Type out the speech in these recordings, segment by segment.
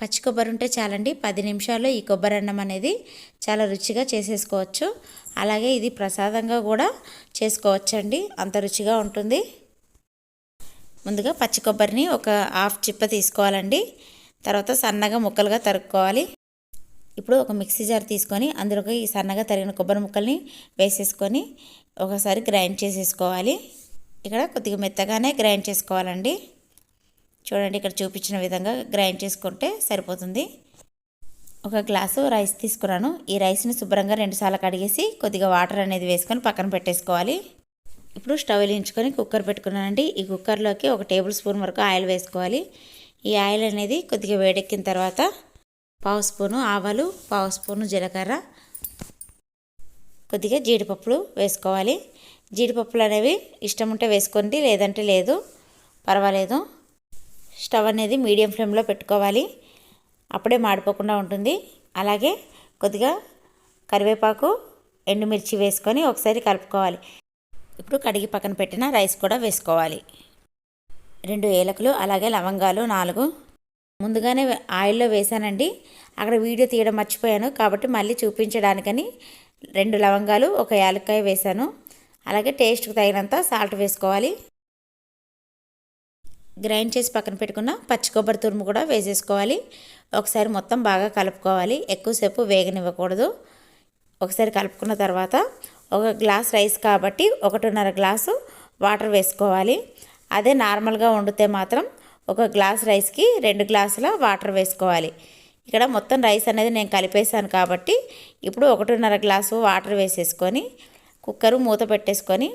పచ్చి కొబ్బరి ఉంటే చాలండి 10 నిమిషాల్లో ఈ కొబ్బరి అన్నం అనేది చాలా రుచిగా చేసేసుకోవచ్చు. అలాగే ఇది ప్రసాదంగా కూడా చేసుకోవచ్చండి, అంత రుచిగా ఉంటుంది. ముందుగా పచ్చి కొబ్బరిని ఒక హాఫ్ చిప్ప తీసుకోవాలండి. తర్వాత సన్నగా ముక్కలుగా తరుక్కోవాలి. ఇప్పుడు ఒక మిక్సీ జార్ తీసుకొని అందులోకి ఈ సన్నగా తరిగిన కొబ్బరి ముక్కల్ని వేసేసుకొని ఒకసారి గ్రైండ్ చేసేసుకోవాలి. ఇక్కడ కొద్దిగా మెత్తగానే గ్రైండ్ చేసుకోవాలండి. చూడండి, ఇక్కడ చూపించిన విధంగా గ్రైండ్ చేసుకుంటే సరిపోతుంది. ఒక గ్లాసు రైస్ తీసుకున్నాను. ఈ రైస్ని శుభ్రంగా 2 సార్లు కడిగేసి కొద్దిగా వాటర్ అనేది వేసుకొని పక్కన పెట్టేసుకోవాలి. ఇప్పుడు స్టవ్ వెలిగించుకొని కుక్కర్ పెట్టుకున్నానండి. ఈ కుక్కర్లోకి 1 టేబుల్ స్పూన్ వరకు ఆయిల్ వేసుకోవాలి. ఈ ఆయిల్ అనేది కొద్దిగా వేడెక్కిన తర్వాత 1/2 స్పూను ఆవాలు, 1/2 స్పూను జీలకర్ర, కొద్దిగా జీడిపప్పులు వేసుకోవాలి. జీడిపప్పులు అనేవి ఇష్టం ఉంటే వేసుకోండి, లేదంటే లేదు, పర్వాలేదు. స్టవ్ అనేది మీడియం ఫ్లేమ్లో పెట్టుకోవాలి, అప్పుడే మాడిపోకుండా ఉంటుంది. అలాగే కొద్దిగా కరివేపాకు, ఎండుమిర్చి వేసుకొని ఒకసారి కలుపుకోవాలి. ఇప్పుడు కడిగి పక్కన పెట్టిన రైస్ కూడా వేసుకోవాలి. 2 ఏలకులు, అలాగే లవంగాలు 4 ముందుగానే ఆయిల్లో వేసానండి. అక్కడ వీడియో తీయడం మర్చిపోయాను కాబట్టి మళ్ళీ చూపించడానికని 2 లవంగాలు, 1 యాలక్కాయ వేసాను. అలాగే టేస్ట్కి తగినంత సాల్ట్ వేసుకోవాలి. గ్రైండ్ చేసి పక్కన పెట్టుకున్న పచ్చి కొబ్బరి తురుము కూడా వేసేసుకోవాలి. ఒకసారి మొత్తం బాగా కలుపుకోవాలి, ఎక్కువసేపు వేగనివ్వకూడదు. ఒకసారి కలుపుకున్న తర్వాత 1 గ్లాస్ రైస్ కాబట్టి 1.5 గ్లాసు వాటర్ వేసుకోవాలి. అదే నార్మల్గా వండితే మాత్రం 1 గ్లాస్ రైస్కి 2 గ్లాసుల వాటర్ వేసుకోవాలి. ఇక్కడ మొత్తం రైస్ అనేది నేను కలిపేసాను కాబట్టి ఇప్పుడు 1.5 గ్లాసు వాటర్ వేసేసుకొని కుక్కరు మూత పెట్టేసుకొని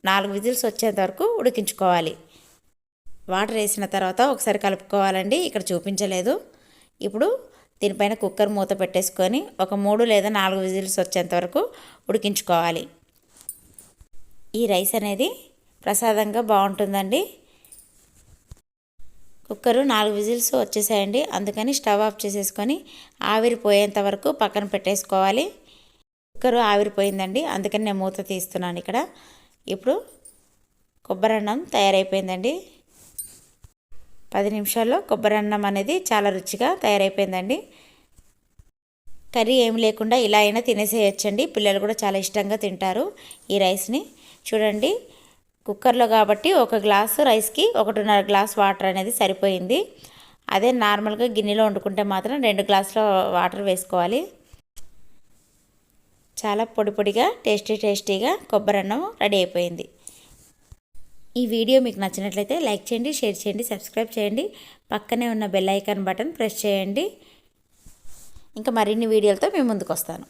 4 విజిల్స్ వచ్చేంత వరకు ఉడికించుకోవాలి. వాటర్ వేసిన తర్వాత ఒకసారి కలుపుకోవాలండి, ఇక్కడ చూపించలేదు. ఇప్పుడు దీనిపైన కుక్కర్ మూత పెట్టేసుకొని ఒక 3 లేదా 4 విజిల్స్ వచ్చేంత వరకు ఉడికించుకోవాలి. ఈ రైస్ అనేది ప్రసాదంగా బాగుంటుందండి. కుక్కరు 4 విజిల్స్ వచ్చేసాయండి, అందుకని స్టవ్ ఆఫ్ చేసేసుకొని ఆవిరిపోయేంత వరకు పక్కన పెట్టేసుకోవాలి. కుక్కరు ఆవిరిపోయిందండి, అందుకని నేను మూత తీస్తున్నాను ఇక్కడ. ఇప్పుడు కొబ్బరి అన్నం తయారైపోయిందండి. 10 నిమిషాల్లో కొబ్బరి అన్నం అనేది చాలా రుచిగా తయారైపోయిందండి. కర్రీ ఏమి లేకుండా ఇలా అయినా తినేసేయచ్చండి, పిల్లలు కూడా చాలా ఇష్టంగా తింటారు ఈ రైస్ని. చూడండి, కుక్కర్లో కాబట్టి 1 గ్లాసు రైస్కి 1.5 గ్లాస్ వాటర్ అనేది సరిపోయింది. అదే నార్మల్గా గిన్నెలో వండుకుంటే మాత్రం 2 గ్లాసుల వాటర్ వేసుకోవాలి. చాలా పొడి పొడిగా టేస్టీగా కొబ్బరి అన్నం రెడీ అయిపోయింది. ఈ వీడియో మీకు నచ్చినట్లయితే లైక్ చేయండి, షేర్ చేయండి, సబ్స్క్రైబ్ చేయండి. పక్కనే ఉన్న బెల్ ఐకాన్ బటన్ ప్రెస్ చేయండి. ఇంకా మరిన్ని వీడియోలతో మేము ముందుకు వస్తాను.